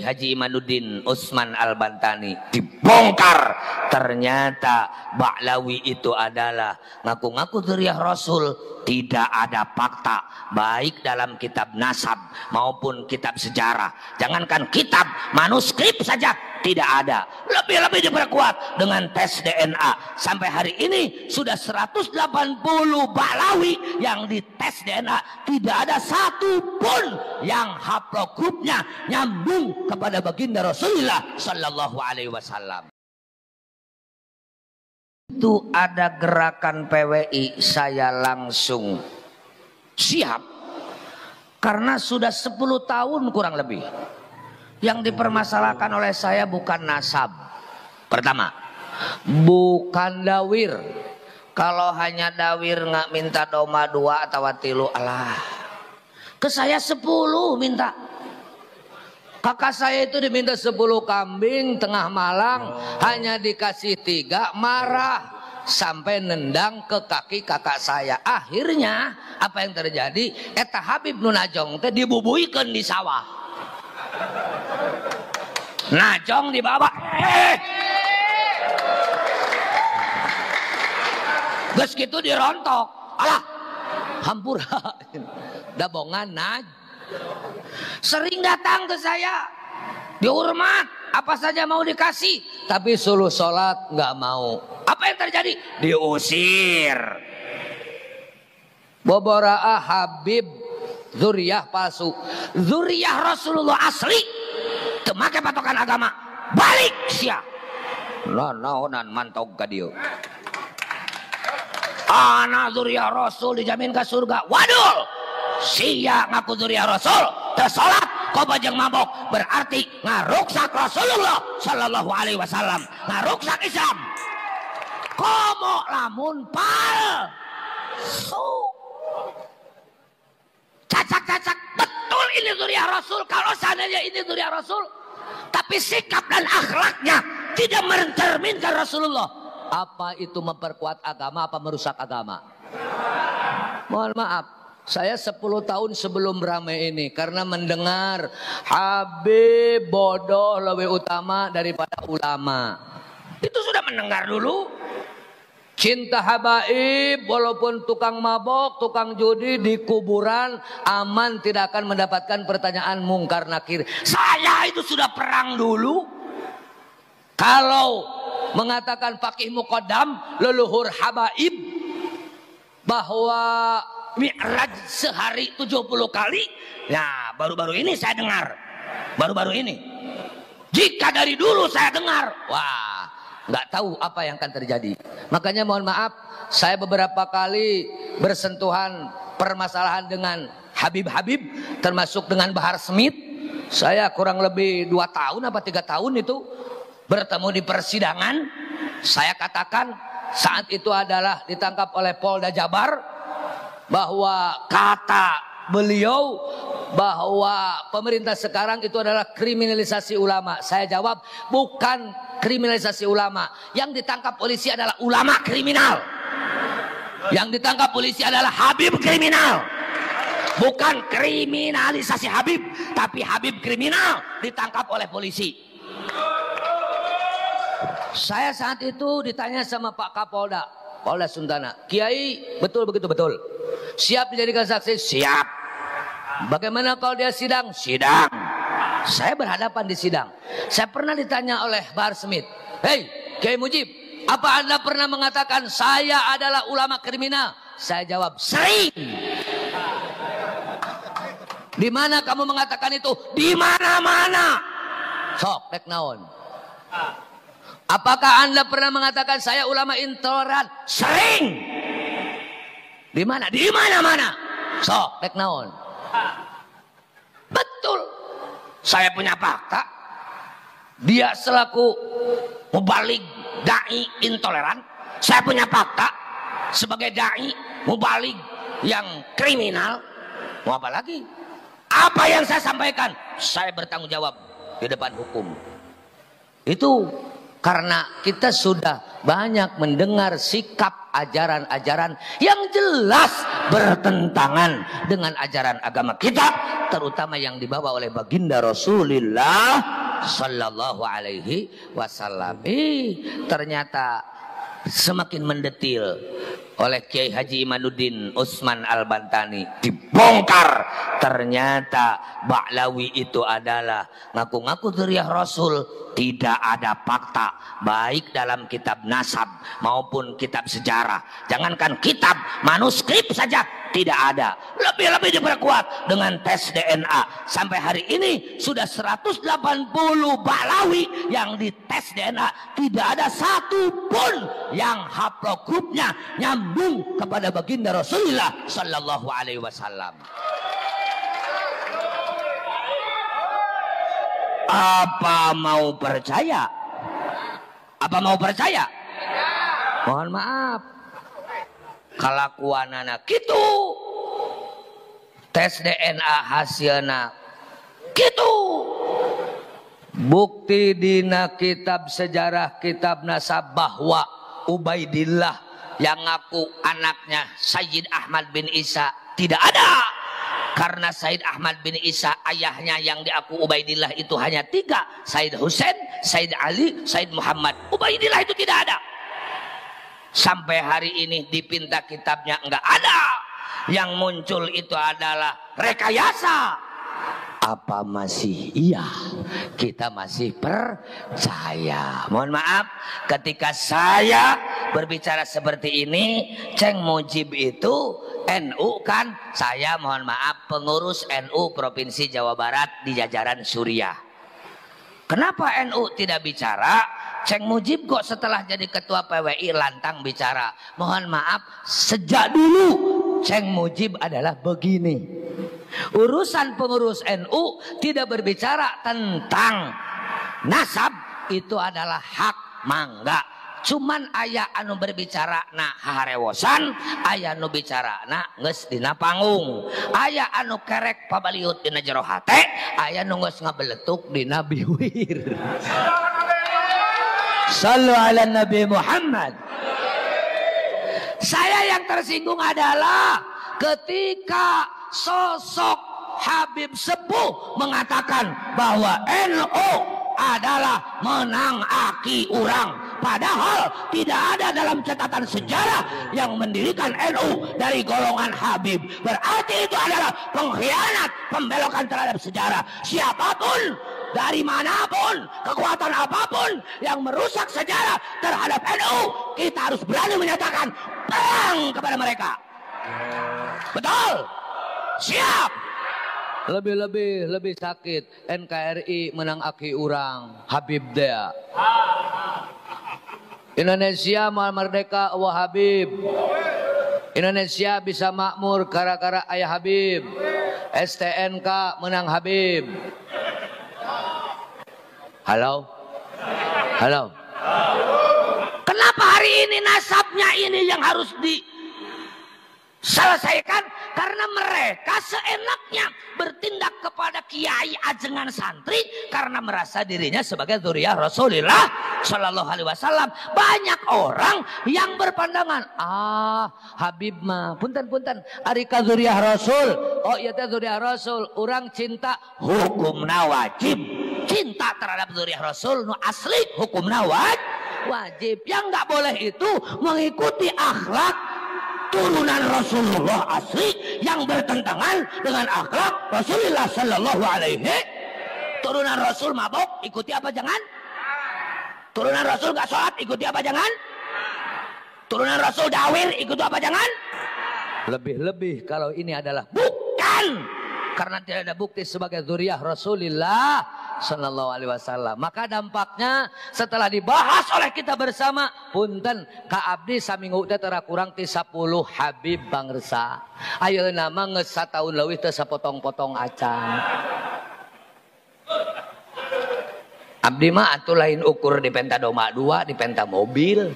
Haji Imanuddin Utsman Al-Bantani. Dibongkar, ternyata Ba'lawi itu adalah ngaku-ngaku dzurriyyah Rasul. Tidak ada fakta baik dalam kitab nasab maupun kitab sejarah. Jangankan kitab, manuskrip saja tidak ada. Lebih-lebih diperkuat dengan tes DNA. Sampai hari ini sudah 180 Ba'lawi yang dites DNA. Tidak ada satu pun yang haplogrupnya nyambung kepada baginda Rasulullah Sallallahu Alaihi Wasallam. Itu ada gerakan PWI, saya langsung siap karena sudah 10 tahun kurang lebih yang dipermasalahkan oleh saya bukan nasab. Pertama, bukan dawir. Kalau hanya dawir nggak minta doma 2 atau tilu, alah. Ke saya 10 minta. Kakak saya itu diminta 10 kambing tengah malang, hanya dikasih 3, marah sampai nendang ke kaki kakak saya. Akhirnya apa yang terjadi? Eta Habib nu Najong teh dibubuikeun di sawah. Najong dibawa. Geus kitu dirontok. Alah, hampura. Dabongan Naj. Sering datang ke saya, dihormat, apa saja mau dikasih, tapi suruh sholat nggak mau. Apa yang terjadi? Diusir. Boboraah Habib dzurriyyah palsu, dzurriyyah Rasulullah asli, temake patokan agama, balik sia. Naonan mantau ka dieu. Ana dzurriyyah Rasul dijamin ke surga. Waduh. Sia ngaku dzurriyyah Rasul tersolat kau bajeng mabok, berarti ngaruksak Rasulullah Sallallahu Alaihi Wasallam, ngaruksak Islam. Komo lamun palsu, cacak-cacak betul ini dzurriyyah Rasul. Kalau seandainya ini dzurriyyah Rasul tapi sikap dan akhlaknya tidak mencerminkan Rasulullah, apa itu memperkuat agama apa merusak agama? Mohon maaf, saya 10 tahun sebelum ramai ini karena mendengar Habib bodoh lebih utama daripada ulama. Itu sudah mendengar dulu. Cinta habaib walaupun tukang mabok, tukang judi di kuburan aman, tidak akan mendapatkan pertanyaan mungkar nakir. Saya itu sudah perang dulu. Kalau mengatakan Faqih Muqaddam leluhur habaib bahwa Mi'raj sehari 70 kali. Nah, baru-baru ini saya dengar. Baru-baru ini. Jika dari dulu saya dengar, wah, nggak tahu apa yang akan terjadi. Makanya mohon maaf, saya beberapa kali bersentuhan permasalahan dengan Habib-Habib, termasuk dengan Bahar Smith. Saya kurang lebih 2 tahun apa 3 tahun itu bertemu di persidangan. Saya katakan saat itu adalah ditangkap oleh Polda Jabar, bahwa kata beliau bahwa pemerintah sekarang itu adalah kriminalisasi ulama. Saya jawab, bukan kriminalisasi ulama. Yang ditangkap polisi adalah ulama kriminal. Yang ditangkap polisi adalah Habib kriminal. Bukan kriminalisasi Habib, tapi Habib kriminal ditangkap oleh polisi. Saya saat itu ditanya sama Pak Kapolda, Polda Suntana, Kiai betul begitu betul? Siap dijadikan saksi? Siap. Bagaimana kalau dia sidang? Sidang. Saya berhadapan di sidang. Saya pernah ditanya oleh Bahar Smith, hei Kiai Mujib, apa Anda pernah mengatakan saya adalah ulama kriminal? Saya jawab, sering. Di mana kamu mengatakan itu? Di mana-mana. Sok, tek naon. Apakah Anda pernah mengatakan saya ulama intoleran? Sering. Di mana? Di mana-mana. Sok, tek naon. Betul. Saya punya fakta. Dia selaku mubalig dai intoleran. Saya punya fakta sebagai dai mubalig yang kriminal. Mau apa lagi? Apa yang saya sampaikan, saya bertanggung jawab di depan hukum. Itu karena kita sudah banyak mendengar sikap ajaran-ajaran yang jelas bertentangan dengan ajaran agama kita, terutama yang dibawa oleh baginda Rasulullah sallallahu alaihi wasallam. Ternyata semakin mendetil oleh Kiai Haji Imanuddin Utsman Al-Bantani, dibongkar ternyata Ba'lawi itu adalah ngaku-ngaku dzurriyyah Rasul. Tidak ada fakta baik dalam kitab nasab maupun kitab sejarah, jangankan kitab, manuskrip saja tidak ada. Lebih-lebih diperkuat dengan tes DNA. Sampai hari ini sudah 180 Ba'lawi yang dites DNA, tidak ada satupun yang haplogrupnya nyambung kepada baginda Rasulullah sallallahu alaihi wasallam. Apa mau percaya? Apa mau percaya? Mohon maaf, kalakuanana gitu, tes DNA hasilna gitu, bukti dina kitab sejarah, kitab nasab bahwa Ubaidillah yang ngaku anaknya Sayyid Ahmad bin Isa tidak ada. Karena Said Ahmad bin Isa ayahnya yang diaku Ubaidillah itu hanya 3, Said Husain, Said Ali, Said Muhammad. Ubaidillah itu tidak ada. Sampai hari ini dipinta kitabnya enggak ada. Yang muncul itu adalah rekayasa. Apa masih iya? Kita masih percaya. Mohon maaf, ketika saya berbicara seperti ini, Ceng Mujib itu NU kan, saya mohon maaf pengurus NU Provinsi Jawa Barat di jajaran Suriah. Kenapa NU tidak bicara? Ceng Mujib kok setelah jadi ketua PWI lantang bicara. Mohon maaf, sejak dulu Ceng Mujib adalah begini. Urusan pengurus NU tidak berbicara tentang nasab, itu adalah hak mangga. Cuman aya anu berbicara na harewosan, aya anu bicara na geus dina panggung, aya anu kerek pabaliut dina jero hate, aya anu geus ngabeletuk dina biwir. Sallu ala Nabi Muhammad. Saya yang tersinggung adalah ketika sosok Habib Sepuh mengatakan bahwa NU adalah menang aki urang. Padahal tidak ada dalam catatan sejarah yang mendirikan NU dari golongan Habib. Berarti itu adalah pengkhianat, pembelokan terhadap sejarah. Siapapun, dari manapun, kekuatan apapun yang merusak sejarah terhadap NU, kita harus berani menyatakan perang kepada mereka. Betul? Siap. Lebih sakit NKRI menang aki urang Habib dea. Indonesia mal merdeka wa Habib. Indonesia bisa makmur gara-gara ayah Habib. STNK menang Habib. Halo? Halo? Kenapa hari ini nasabnya ini yang harus diselesaikan? Karena mereka seenaknya bertindak kepada kiai ajengan santri karena merasa dirinya sebagai dzurriyyah Rasulullah Shallallahu Alaihi Wasallam. Banyak orang yang berpandangan, Habib mah punten arika dzurriyyah Rasul. Oh iya teh dzurriyyah Rasul. Orang cinta hukumna wajib. Cinta terhadap dzurriyyah Rasul nu asli hukumna wajib. Yang nggak boleh itu mengikuti akhlak turunan Rasulullah asli yang bertentangan dengan akhlak Rasulullah Sallallahu Alaihi. Turunan Rasul mabok, ikuti apa jangan? Turunan Rasul gak sholat, ikuti apa jangan? Turunan Rasul dawir, ikuti apa jangan? Lebih-lebih kalau ini adalah bukan karena tidak ada bukti sebagai dzurriyyah Rasulullah Sallallahu Alaihi Wasallam. Maka dampaknya setelah dibahas oleh kita bersama, punten ka abdi saminggu teh tara kurang ti 10 Habib bangsa. Ayeuna mah geus sataun leuwih teu sapotong-potong acan. Abdi mah atuh lain ukur di penta doma 2, di penta mobil.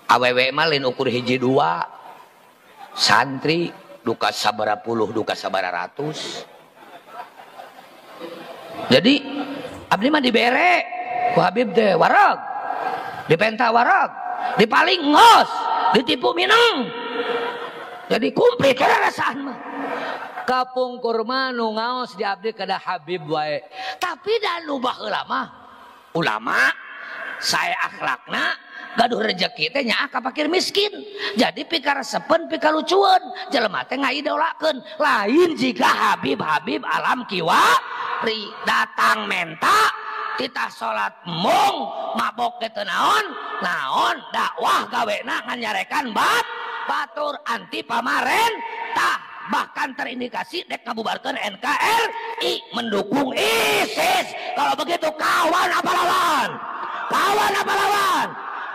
Awewe mah lain ukur hiji 2. Santri duka sabara puluh, duka sabara ratus. Jadi abdi mah dibere ku Habib teh warag, dipenta warag, dipaling ngos, ditipu minang. Jadi kumplit kada rasaan mah. kapung kurma nu ngaos diabdi kada Habib wae. Tapi dan ubah ulama saya akhlakna gaduh rezeki teh nya ka fakir miskin. Jadi pikaresepen pikalucuan jelema teh ngaidolakeun. Lain jika Habib alam kiwari datang menta kita salat mung mabok teh naon dakwah gawena nganyarekan batur anti pamarentah. Bahkan terindikasi dek ngabubarkeun NKRI mendukung ISIS. Kalau begitu kawan apa lawan?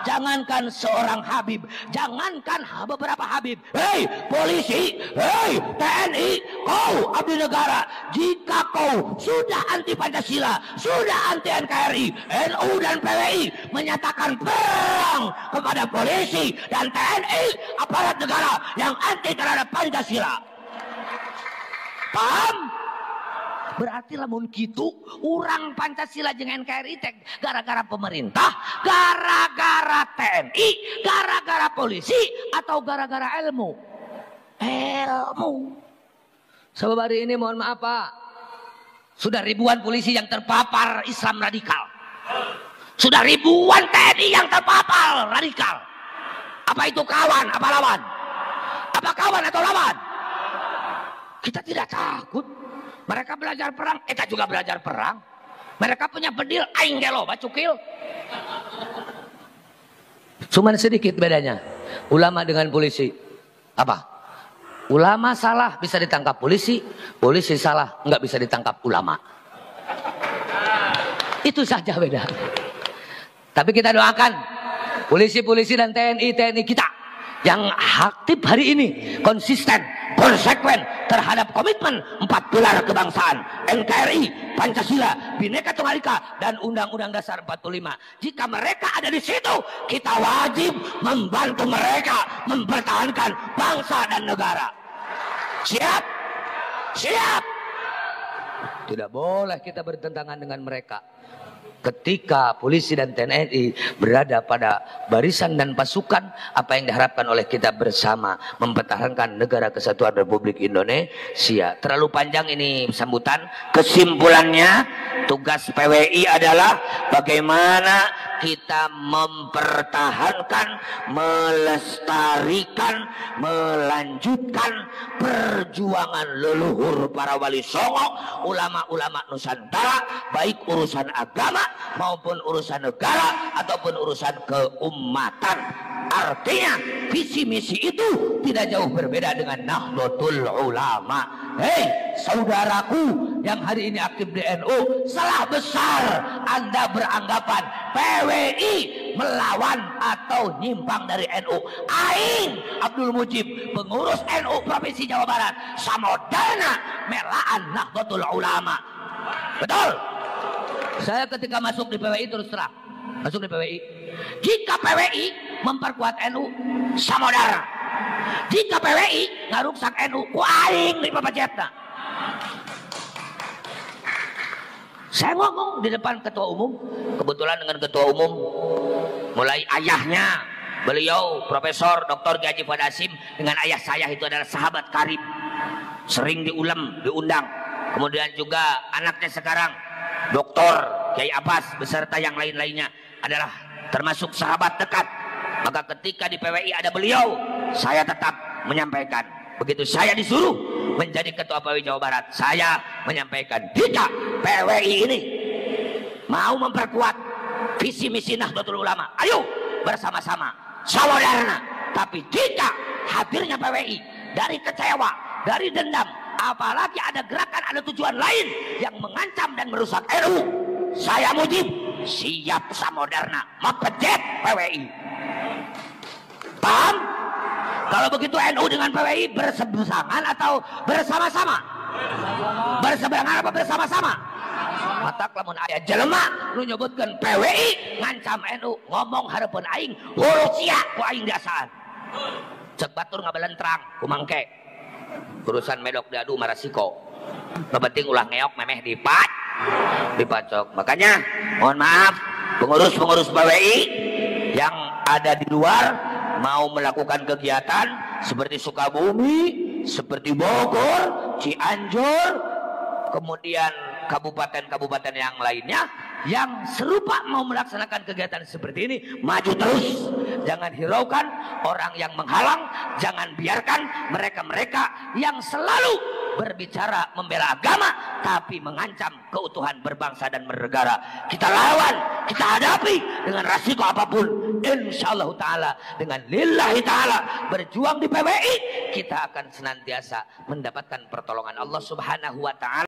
Jangankan seorang Habib, jangankan beberapa Habib, hei polisi, hei TNI, kau abdi negara, jika kau sudah anti Pancasila, sudah anti NKRI, NU dan PWI menyatakan perang kepada polisi dan TNI, aparat negara yang anti terhadap Pancasila. Paham? Berarti lamun kitu urang Pancasila jeung NKRI teh gara-gara pemerintah, gara-gara TNI, gara-gara polisi, atau gara-gara ilmu? Sebab hari ini mohon maaf Pak, sudah ribuan polisi yang terpapar Islam radikal, sudah ribuan TNI yang terpapar radikal. Apa itu kawan? Apa lawan? Apa kawan atau lawan? Kita tidak takut. Mereka belajar perang, kita juga belajar perang. Mereka punya bedil, aing gelo bacukil. Cuman sedikit bedanya ulama dengan polisi. Apa? Ulama salah bisa ditangkap polisi, polisi salah nggak bisa ditangkap ulama. Itu saja beda. Tapi kita doakan polisi-polisi dan TNI kita yang aktif hari ini konsisten, konsekuen terhadap komitmen 4 pilar kebangsaan, NKRI, Pancasila, Bhinneka Tunggal Ika, dan Undang-Undang Dasar 45. Jika mereka ada di situ, kita wajib membantu mereka mempertahankan bangsa dan negara. Siap? Siap? Tidak boleh kita bertentangan dengan mereka. Ketika polisi dan TNI berada pada barisan dan pasukan, apa yang diharapkan oleh kita bersama mempertahankan negara kesatuan Republik Indonesia. Terlalu panjang ini sambutan. Kesimpulannya, tugas PWI adalah bagaimana kita mempertahankan, melestarikan, melanjutkan perjuangan leluhur para wali songo, ulama-ulama Nusantara, baik urusan agama maupun urusan negara ataupun urusan keumatan. Artinya visi misi itu tidak jauh berbeda dengan Nahdlatul Ulama. Hei saudaraku yang hari ini aktif di NU, salah besar Anda beranggapan PWI melawan atau nyimpang dari NU. Aing Abdul Mujib, pengurus NU Provinsi Jawa Barat, samodana melaan Nahdlatul Ulama. Betul? Saya ketika masuk di PWI terus terang, masuk di PWI. Jika PWI memperkuat NU, samodara. Jika PWI ngaruksak NU, ku aing di papajetna. Saya ngomong di depan ketua umum, kebetulan dengan ketua umum, mulai ayahnya, beliau Profesor Dr. Haji Fuad Hasim dengan ayah saya itu adalah sahabat karib, sering diundang. Kemudian juga anaknya sekarang Dr. Kiai Abbas beserta yang lain-lainnya adalah termasuk sahabat dekat. Maka ketika di PWI ada beliau, saya tetap menyampaikan. Begitu saya disuruh menjadi ketua PWI Jawa Barat, saya menyampaikan, jika PWI ini mau memperkuat visi misi Nahdlatul Ulama, ayo bersama-sama, saudara. Tapi jika hadirnya PWI dari kecewa, dari dendam, apalagi ada gerakan, ada tujuan lain yang mengancam dan merusak NU, saya Mujib siap samoderna mepejet PWI. Paham? Kalau begitu NU dengan PWI berseberangan atau bersama-sama? Berseberangan apa bersama-sama? Matak lamun aya jelema nu nyebutkeun PWI ngancam NU, ngomong hareupeun aing hulu sia ku aing dasaan. Cek batur ngabelentrang ku mangke. Urusan medok diadu marasiko. Nu penting ulah ngeok memeh dipacok. Makanya mohon maaf pengurus-pengurus PWI yang ada di luar mau melakukan kegiatan seperti Sukabumi, seperti Bogor, Cianjur, kemudian kabupaten-kabupaten yang lainnya yang serupa mau melaksanakan kegiatan seperti ini, maju terus. Jangan hiraukan orang yang menghalang, jangan biarkan mereka-mereka yang selalu berbicara membela agama tapi mengancam keutuhan berbangsa dan bernegara. Kita lawan, kita hadapi dengan resiko apapun. Insyaallah taala dengan lillahi taala berjuang di PBI, kita akan senantiasa mendapatkan pertolongan Allah Subhanahu wa taala.